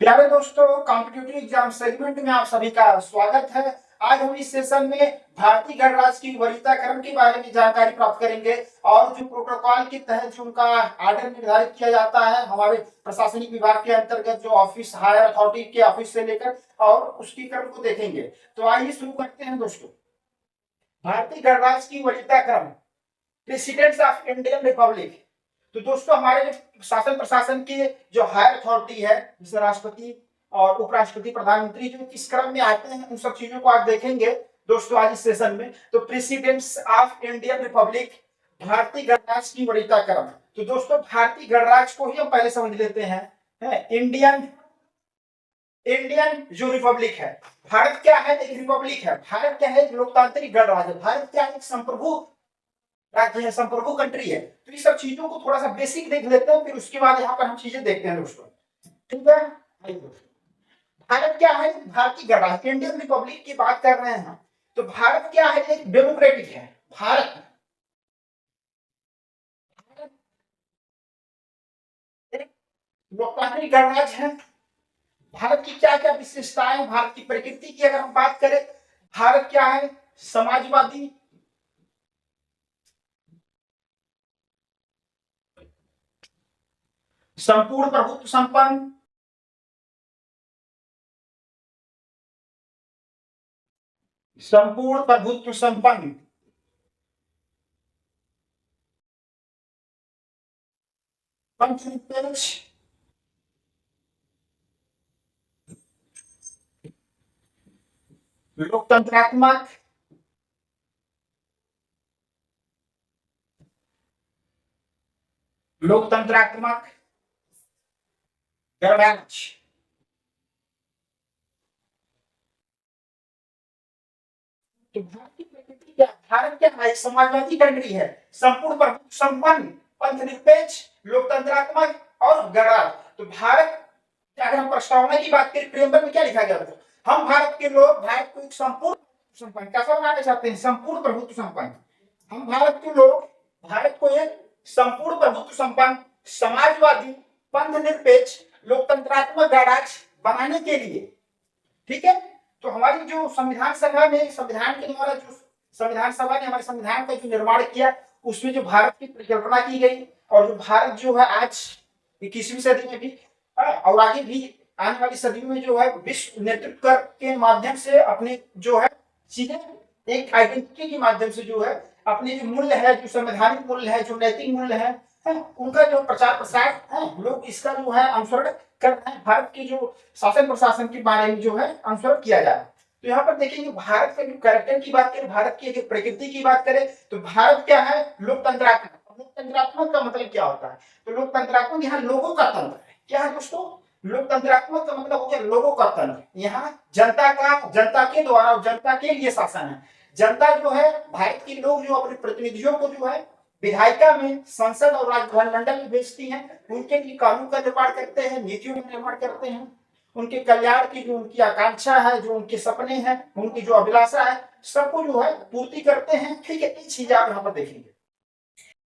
प्यारे दोस्तों, competitive exam segment में आप सभी का स्वागत है। आज हम इस सेशन में भारतीय गणराज्य की वरीयता क्रम के बारे में जानकारी प्राप्त करेंगे और जो प्रोटोकॉल के तहत जो उनका आर्डर निर्धारित किया जाता है हमारे प्रशासनिक विभाग के अंतर्गत, जो ऑफिस हायर अथॉरिटी के ऑफिस से लेकर और उसकी क्रम को देखेंगे। तो आइए शुरू करते हैं दोस्तों। भारतीय गणराज्य की वरीयता क्रम, प्रेसिडेंट्स ऑफ इंडियन रिपब्लिक। तो दोस्तों, हमारे जो शासन प्रशासन के जो हायर अथॉरिटी है, जैसे राष्ट्रपति और उपराष्ट्रपति, प्रधानमंत्री, जो किस क्रम में आते हैं, उन सब चीजों को आप देखेंगे दोस्तों आज इस सेशन में। तो प्रेसिडेंट्स ऑफ इंडियन रिपब्लिक, भारतीय गणराज्य की वरीयता क्रम। तो दोस्तों, भारतीय गणराज्य को ही हम पहले समझ लेते हैं। इंडियन इंडियन जो रिपब्लिक है, भारत क्या है? एक रिपब्लिक है। भारत क्या है? एक लोकतांत्रिक गणराज्य। भारत क्या है? एक संप्रभु राज्य है, संप्रभु कंट्री है। तो ये सब चीजों को थोड़ा सा बेसिक देख लेते हैं, फिर उसके बाद यहाँ पर हम चीजें देखते हैं दोस्तों। ठीक है, भारत क्या है? भारतीय गणराज्य, इंडियन रिपब्लिक की बात कर रहे हैं। तो भारत क्या है? एक डेमोक्रेटिक है। भारत एक लोकतांत्रिक गणराज्य है। भारत की क्या क्या विशेषताएं, भारत की प्रकृति की अगर हम बात करें, भारत क्या है? समाजवादी, संपूर्ण प्रभुत्व संपन्न, संपूर्ण प्रभुत्व संपन्न, पंचनिरपेक्ष, लोकतंत्रात्मक, लोकतंत्रात्मक गणराज्य। तो भारत की प्रकृति क्या? भारत क्या है? समाजवादी कंट्री है, संपूर्ण प्रभुत्व संपन्न, पंथनिरपेक्ष, लोकतंत्रात्मक और गणराज्य। तो भारत, अगर हम प्रस्तावना की बात करें, प्रेमबल में क्या लिखा गया था? हम भारत के लोग भारत को एक संपूर्ण संपन्न कैसा बनाना चाहते हैं? संपूर्ण प्रभुत्व संपन्न। हम भारत के लोग भारत को एक संपूर्ण प्रभुत्व संपन्न, समाजवादी, पंथ निरपेक्ष, लोकतंत्रात्मक गणराज्य बनाने के लिए, ठीक है। तो हमारी जो संविधान सभा में, संविधान के द्वारा जो संविधान सभा ने हमारे संविधान का जो निर्माण किया, उसमें जो भारत की परिकल्पना की गई और जो भारत जो है आज 21वीं सदी में भी और आगे भी आने वाली सदियों में जो है विश्व नेतृत्व के माध्यम से अपने जो है सीधे एक आइडेंटिटी के माध्यम से जो है अपने जो मूल्य है, जो संवैधानिक मूल्य है, जो नैतिक मूल्य है, उनका जो प्रचार प्रसार है, लोग इसका जो है अनुसरण कर रहे हैं। भारत के जो शासन प्रशासन के बारे में जो है अनुसरण किया जा रहा है। तो यहाँ पर देखेंगे भारत का जो कैरेक्टर की बात करें, भारत की जो प्रकृति की बात करें, तो भारत क्या है? लोकतंत्रात्मक। लोकतंत्रात्मक का मतलब क्या होता है? तो लोकतंत्रात्मक यहाँ लोगों का तंत्र है। क्या है दोस्तों? लोकतंत्रात्मक का मतलब हो गया लोगों का तंत्र। यहाँ जनता का, जनता के द्वारा, जनता के लिए शासन है। जनता जो है, भारत के लोग जो अपने प्रतिनिधियों को जो है विधायिका में, संसद और विधानमंडल में भेजती हैं, उनके लिए कानून का निर्माण करते हैं, नीतियों का निर्माण करते हैं, उनके कल्याण की जो उनकी आकांक्षा है, जो उनके सपने हैं, उनकी जो अभिलाषा है, सबको जो है पूर्ति करते हैं। ठीक है, ये चीज आप यहाँ पर देखेंगे।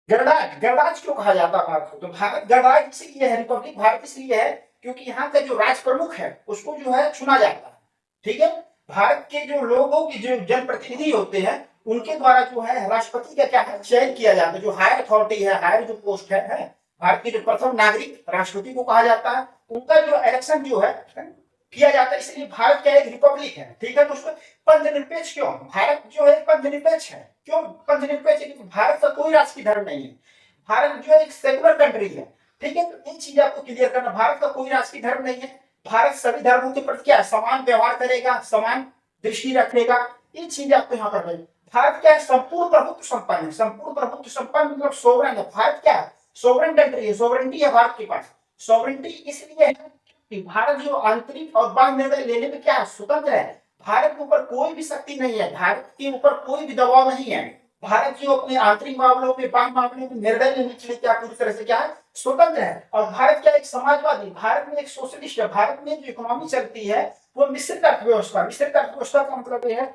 गणराज्य, गणराज्य क्यों कहा जाता है भारत को? तो भारत गणराज्य इसलिए है, रिपब्लिक भारत इसलिए है क्योंकि यहाँ का जो राज प्रमुख है उसको जो है चुना जाता है। ठीक है, भारत के जो लोगों की जो जनप्रतिनिधि होते हैं उनके द्वारा जो है राष्ट्रपति का क्या है? चयन किया जाता है। जो हायर अथॉरिटी है, हायर जो पोस्ट है, भारत के जो प्रथम नागरिक राष्ट्रपति को कहा जाता है, उनका जो इलेक्शन जो है किया जाता है। इसलिए भारत क्या एक रिपब्लिक है। ठीक है दोस्तों, पंथनिरपेक्ष क्यों? भारत जो है पंथनिरपेक्ष है। क्यों पंथनिरपेक्ष? क्योंकि भारत का कोई राष्ट्रीय धर्म नहीं है। भारत जो है एक सेकुलर कंट्री है। ठीक है, तो ये चीज आपको क्लियर करना, भारत का कोई राष्ट्रीय धर्म नहीं है। भारत सभी धर्मों के प्रति क्या समान व्यवहार करेगा, समान दृष्टि रखेगा। ये चीज आपको यहाँ पर है। भारत क्या है? संपूर्ण प्रभुत्व संपन्न है। संपूर्ण प्रभुत्व संपन्न मतलब सोवरेन है। भारत क्या है? सोवरेन कंट्री है, सोवरेंटी है भारत के पास। सोवरेंटी इसलिए है कि भारत जो आंतरिक और बाह्य निर्णय लेने में क्या है? स्वतंत्र है। भारत के ऊपर कोई भी शक्ति नहीं है, भारत के ऊपर कोई भी दबाव नहीं है। भारत जो अपने आंतरिक मामलों में, बाह्य मामलों में निर्णय लेने के लिए क्या पूरी तरह से क्या है? स्वतंत्र है। और भारत क्या एक समाजवादी, भारत में एक सोशलिस्ट है। भारत में जो इकोनॉमी चलती है वो मिश्रित अर्थव्यवस्था। मिश्रित अर्थव्यवस्था का मतलब ये है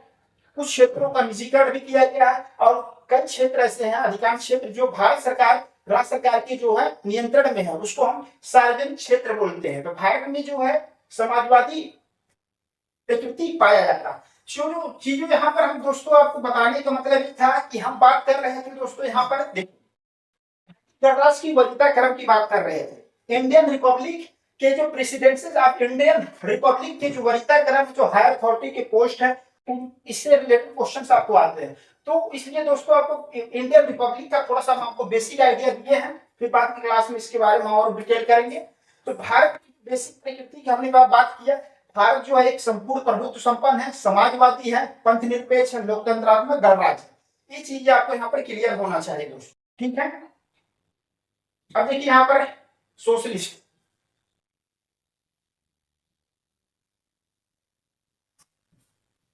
कुछ क्षेत्रों का निजीकरण भी किया गया है और कई क्षेत्र ऐसे हैं, अधिकांश क्षेत्र जो भारत सरकार, राज्य सरकार के जो है नियंत्रण में है, उसको हम सार्वजनिक क्षेत्र बोलते हैं। तो भारत में जो है समाजवादी प्रकृति पाया जाता। जो चीजों यहाँ पर हम दोस्तों आपको बताने का मतलब ये था कि हम बात कर रहे थे दोस्तों यहाँ पर गणराज्य की वरीयता क्रम की बात कर रहे थे। इंडियन रिपब्लिक के जो प्रेसिडेंसीज ऑफ इंडियन रिपब्लिक के जो वरीयता क्रम जो हायर अथॉरिटी के पोस्ट है इससे रिलेटेड क्वेश्चंस आपको आते हैं। तो इसलिए दोस्तों आपको इंडियन रिपब्लिक का थोड़ा सा हम आपको बेसिक आइडिया दिए हैं, फिर बाद की क्लास में इसके बारे में और डिटेल करेंगे। तो भारत की बेसिक प्रकृति की हमने बात किया। भारत जो है एक संपूर्ण प्रभुत्व संपन्न है, समाजवादी है, पंथ निरपेक्ष है, लोकतंत्रात्मक गणराज्य है। ये चीजें आपको यहाँ पर क्लियर होना चाहिए दोस्तों, ठीक है। अब देखिए यहाँ पर सोशलिस्ट,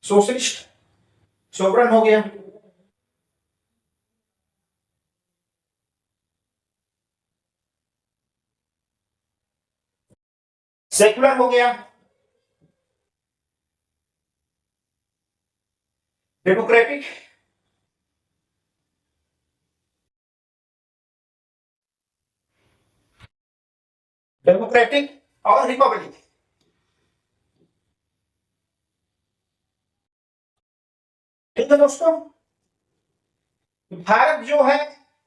सोशलिस्ट सोवरन हो गया, सेकुलर हो गया, डेमोक्रेटिक, डेमोक्रेटिक और रिपब्लिक। ठीक है दोस्तों, भारत जो है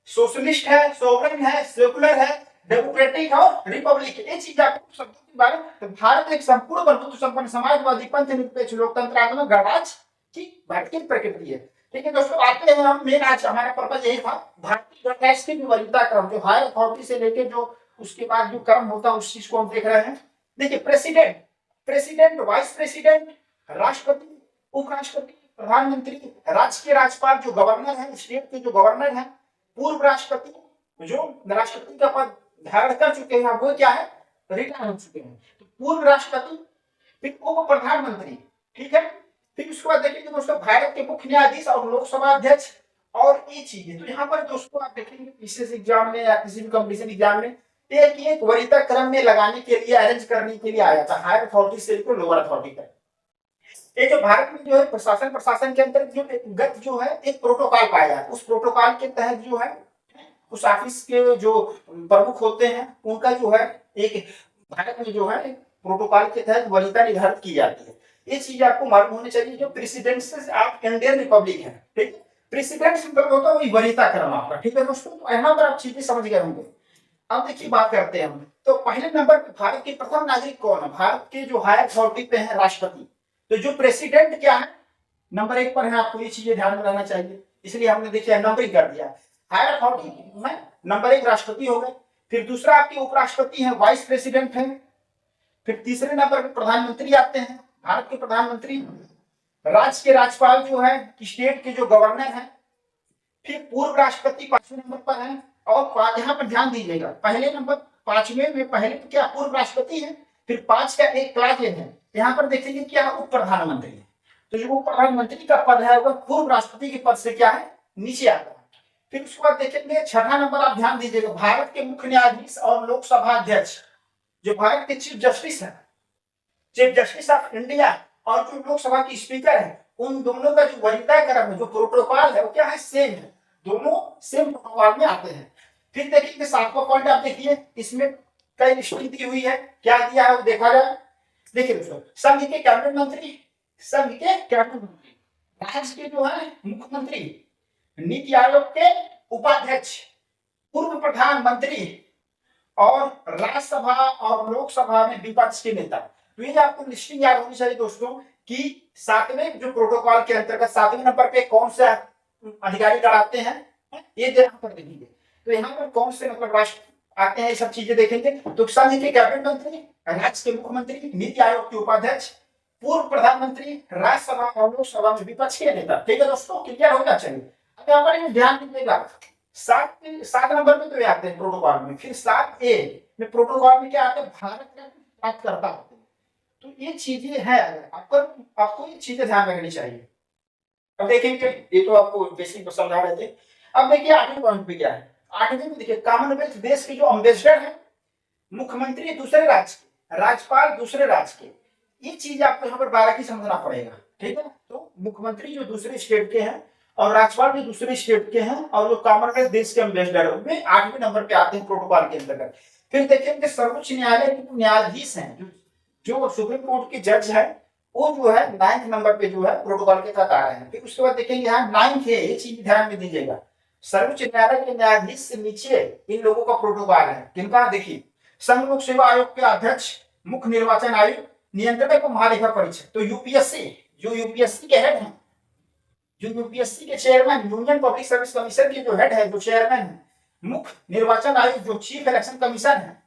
सोशलिस्ट है, सोवरेन है, सेकुलर है, डेमोक्रेटिक और रिपब्लिक। ये चीज आपको शब्दों के बारे में, तो भारत एक संपूर्ण प्रभुत्व संपन्न समाजवादी पंथ निरपेक्ष लोकतंत्रात्मक गणराज्य की भारत की प्रकृति है। ठीक है दोस्तों, आते हैं हम मेन, आज हमारा पर्पज यही था भारतीय गणराज्य की वरीयता क्रम जो हायर अथॉरिटी से लेके जो उसके बाद जो क्रम होता है उस चीज को हम देख रहे हैं। देखिए प्रेसिडेंट, प्रेसिडेंट, वाइस प्रेसिडेंट, राष्ट्रपति, उपराष्ट्रपति, प्रधानमंत्री, राज्य के राज्यपाल जो गवर्नर है, स्टेट के जो गवर्नर है, पूर्व राष्ट्रपति जो राष्ट्रपति का पद धारण कर चुके हैं वो क्या है, रिटायर हो चुके हैं, तो पूर्व राष्ट्रपति, फिर उप प्रधानमंत्री। ठीक है, फिर उसके बाद देखिए दोस्तों भारत के मुख्य न्यायाधीश और लोकसभा अध्यक्ष और ये चीजें। तो यहाँ पर दोस्तों आप देखेंगे पीसीएस एग्जाम में या किसी भी कंपटीशन एग्जाम में एक वरीयता क्रम में लगाने के लिए, अरेंज करने के लिए आया था, हायर अथॉरिटी से लेकर लोअर अथॉरिटी तक। ये जो भारत में जो है प्रशासन के अंदर जो गत जो है एक प्रोटोकॉल पाया जाता है, उस प्रोटोकॉल के तहत जो है उस ऑफिस के जो प्रमुख होते हैं उनका जो है एक भारत में जो है प्रोटोकॉल के तहत वरीयता निर्धारित की जाती है। ये चीज आपको मालूम होनी चाहिए। जो प्रेसिडेंसी ऑफ इंडियन रिपब्लिक है, ठीक, प्रेसिडेंट मतलब होता है वही वरीयता क्रम आपका। ठीक है दोस्तों, तो यहाँ पर आप चीजें समझ गए होंगे। अब देखिए बात करते हैं हम, तो पहले नंबर पर भारत के प्रथम नागरिक कौन है, भारत के जो हायर अथॉरिटी पे है राष्ट्रपति। तो जो प्रेसिडेंट क्या है, नंबर 1 पर है, आपको ये चीजें ध्यान में रहना चाहिए, इसलिए हमने देखिए नंबरिंग कर दिया। हायर अथॉरिटी में नंबर 1 राष्ट्रपति हो गए, फिर दूसरा आपके उपराष्ट्रपति है, वाइस प्रेसिडेंट है, फिर तीसरे नंबर पर प्रधानमंत्री आते हैं, भारत के प्रधानमंत्री, राज्य के राज्यपाल जो है, स्टेट के जो गवर्नर है, फिर पूर्व राष्ट्रपति 5वें नंबर पर है। और यहाँ पर ध्यान दीजिएगा, पहले नंबर 5वें में पहले तो क्या पूर्व राष्ट्रपति है, फिर 5 का एक क्लास है, यहाँ पर देखेंगे क्या उप प्रधानमंत्री है। तो जो उप प्रधानमंत्री का पद है वह पूर्व राष्ट्रपति के पद से क्या है, नीचे आता है। फिर उसके बाद देखेंगे 6वां नंबर, आप ध्यान दीजिएगा, भारत के मुख्य न्यायाधीश और लोकसभा अध्यक्ष, जो भारत के चीफ जस्टिस है, चीफ जस्टिस ऑफ इंडिया, और जो लोकसभा की स्पीकर है, उन दोनों का जो वरीयता क्रम है, जो प्रोटोकॉल है वो क्या है, सेम है, दोनों सेम प्रोटोकॉल में आते हैं। फिर देखिए 7वां पॉइंट आप देखिए, इसमें कई लिस्टिंग दी हुई है, क्या दिया है वो देखा जाए। देखिए दोस्तों, संघ के कैबिनेट मंत्री, संघ के कैबिनेट मंत्री, राज्य के जो है मुख्यमंत्री, नीति आयोग के उपाध्यक्ष, पूर्व प्रधानमंत्री, और राज्यसभा और लोकसभा में विपक्ष के नेता। तो ये आपको लिस्टिंग याद होनी चाहिए दोस्तों कि 7वें जो प्रोटोकॉल के अंतर्गत 7वें नंबर पे कौन से अधिकारी कराते हैं, ये यहाँ पर देखेंगे। तो यहाँ पर कौन से मतलब राष्ट्र आते हैं, ये सब चीजें देखेंगे। तो संघ के कैबिनेट मंत्री, राज्य के मुख्यमंत्री, नीति आयोग के उपाध्यक्ष, पूर्व प्रधानमंत्री, राज्यसभा और लोकसभा में विपक्ष के नेता। ठीक है दोस्तों, क्लियर होना चाहिए। अब यहाँ पर ध्यान दीजिएगा, 7 नंबर में तो ये आते हैं प्रोटोकॉल में, फिर 7A में प्रोटोकॉल में क्या आते हैं, भारत में बात करता है। तो ये चीजें है, आपको ये चीजें ध्यान रखनी चाहिए। अब देखेंगे, ये तो आपको बेसिक समझा रहे थे। अब देखिए 8वें पॉइंट पे क्या है, 8वें में देखिए कॉमनवेल्थ देश के जो अम्बेसडर है, मुख्यमंत्री दूसरे राज्य के, राज्यपाल दूसरे राज्य के, ये चीज आपको यहाँ पर बारीकी समझना पड़ेगा। ठीक है, तो मुख्यमंत्री जो दूसरे स्टेट के हैं और राज्यपाल भी दूसरे स्टेट के हैं, और जो कॉमनवेल्थ देश के अम्बेसडर है 8वें नंबर पे आते हैं प्रोटोकॉल के अंतर्गत। फिर देखेंगे सर्वोच्च न्यायालय के न्यायाधीश हैं, जो जो सुप्रीम कोर्ट के जज है वो जो है 9th नंबर पे जो है प्रोटोकॉल के तहत आ रहे हैं। फिर उसके बाद देखेंगे यहाँ 9th है, ये चीज ध्यान में दीजिएगा, सर्वोच्च न्यायालय के न्यायाधीश से नीचे इन लोगों का प्रोटोकॉल है। किनका? देखिए, संघ लोक सेवा आयोग के अध्यक्ष, मुख्य निर्वाचन आयुक्त, नियंत्रक और महालेखा परीक्षक। तो यूपीएससी, जो यूपीएससी के हेड हैं, जो यूपीएससी के chairman, union public service commission के जो हेड है, जो चेयरमैन है, मुख्य निर्वाचन आयुक्त जो चीफ इलेक्शन कमीशन है,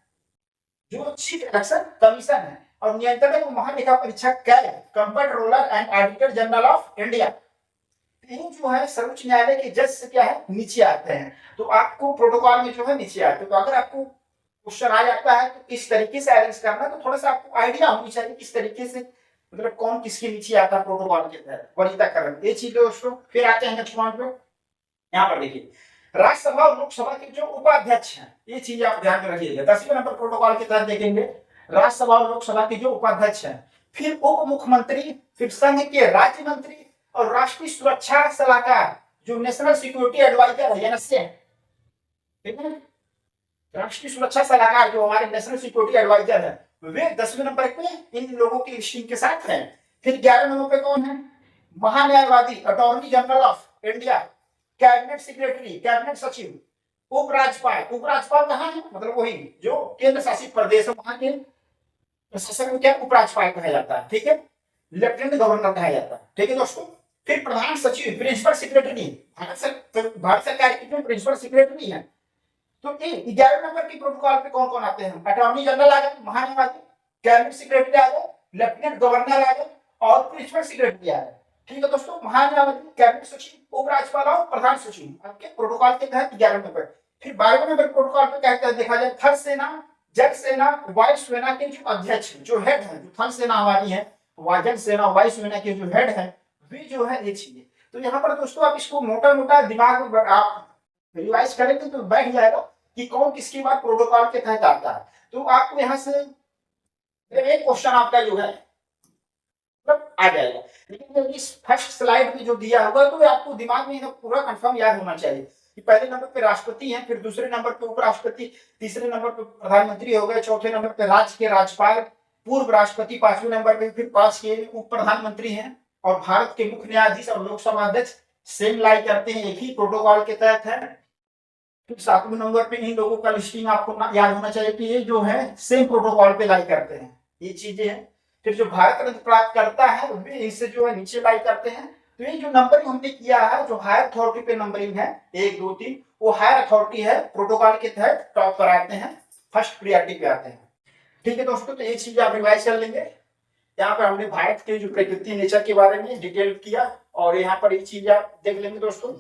जो चीफ इलेक्शन कमीशन है, और नियंत्रक और महालेखा परीक्षक CAG, controller and auditor general of India, तीन जो है सर्वोच्च न्यायालय के जज से क्या है, नीचे आते हैं। तो आपको प्रोटोकॉल में जो है नीचे आते हैं। तो अगर आपको क्वेश्चन आ जाता है तो किस तरीके से अरेंज करना, तो थोड़ा सा आपको आइडिया होनी चाहिए किस तरीके से, मतलब कौन किसके नीचे आता है प्रोटोकॉल के तहत, वरीयताकरण, ये चीज दोस्तों। फिर आते हैं नेक्स्ट पॉइंट पे, यहाँ पर देखिए, राज्यसभा और लोकसभा के जो उपाध्यक्ष हैं, ये चीज आप ध्यान में रखिएगा। 10वें नंबर प्रोटोकॉल के तहत देखेंगे राज्यसभा और लोकसभा के जो उपाध्यक्ष हैं, फिर उप मुख्यमंत्री, फिर संघ के राज्य मंत्री और राष्ट्रीय सुरक्षा सलाहकार, जो नेशनल सिक्योरिटी एडवाइजर है, एनएसए, ठीक है, राष्ट्रीय सुरक्षा सलाहकार जो हमारे नेशनल सिक्योरिटी एडवाइजर है, वे 10वें नंबर पे इन लोगों की लिस्टिंग के साथ हैं। फिर 11 नंबर पे कौन है? महान्यायवादी, attorney general of India, cabinet secretary, cabinet सचिव, उपराज्यपाल। उपराज्यपाल कहाँ है? मतलब वही जो केंद्र शासित प्रदेश है, वहां के प्रशासन में क्या उपराज्यपाल कहा जाता है, ठीक है, लेफ्टिनेंट गवर्नर कहा जाता है, ठीक है दोस्तों। फिर प्रधान सचिव, प्रिंसिपल सेक्रेटरी, भारत सरकार की जो प्रिंसिपल सेक्रेटरी है। तो ये 11 नंबर के प्रोटोकॉल पे कौन कौन आते हैं? अटॉर्नी जनरल आ गए, महान्यायवादी, कैबिनेट सेक्रेटरी आ गए, लेफ्टिनेंट गवर्नर आ गए और प्रिंसिपल सेक्रेटरी आ गए, ठीक है दोस्तों। महान्यायवादी, कैबिनेट सचिव, उपराज्यपाल और प्रधान सचिव आपके प्रोटोकॉल के तहत 11 नंबर। फिर 12वें नंबर प्रोटोकॉल पे क्या कहता है देखा जाए, थल सेना, जल सेना, वायु सेना के जो अध्यक्ष, जो हेड है, जो थल सेना हमारी है, जल सेना, वायु सेना के जो हेड है, वे जो है ये चीजें। तो यहाँ पर दोस्तों आप इसको मोटा मोटा दिमाग में आप रिवाइज करेंगे तो बैठ जाएगा कि कौन किसकी बात प्रोटोकॉल के तहत आता है। तो आपको यहाँ से एक क्वेश्चन आपका जो है मतलब आ जाएगा, लेकिन इस फर्स्ट स्लाइड में जो दिया होगा तो आपको दिमाग में पूरा कंफर्म याद होना चाहिए कि पहले नंबर पे राष्ट्रपति हैं, फिर दूसरे नंबर पे उपराष्ट्रपति, तीसरे नंबर पे प्रधानमंत्री हो गए, चौथे नंबर पे राज्य के राज्यपाल, पूर्व राष्ट्रपति, 5वें नंबर पे फिर 5 के उप प्रधानमंत्री हैं, और भारत के मुख्य न्यायाधीश और लोकसभा अध्यक्ष सेम लाई करते हैं, एक ही प्रोटोकॉल के तहत है। फिर 7वें नंबर पे इन लोगों का लिस्टिंग आपको याद होना चाहिए कि ये जो है सेम प्रोटोकॉल पे लाई करते हैं, ये चीजें हैं। फिर जो भारत रत्न प्राप्त करता है वे इससे जो है नीचे लाई करते हैं। तो ये जो नंबरिंग हमने किया है, जो हायर अथॉरिटी पे नंबरिंग है 1 2 3, वो हायर अथॉरिटी है, प्रोटोकॉल के तहत टॉप पर आते हैं, फर्स्ट प्रायोरिटी पे आते हैं, ठीक है दोस्तों। तो ये चीज आप रिवाइज कर लेंगे। यहाँ पर हमने भारत के जो प्रकृति नेचर के बारे में डिटेल किया, और यहाँ पर ये चीज आप देख लेंगे दोस्तों,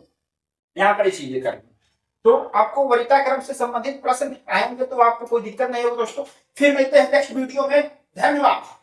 यहाँ पर ये चीजें करेंगे। तो आपको वरीयताक्रम से संबंधित प्रश्न आएंगे तो आपको कोई दिक्कत नहीं होगी दोस्तों। फिर मिलते हैं नेक्स्ट वीडियो में, धन्यवाद।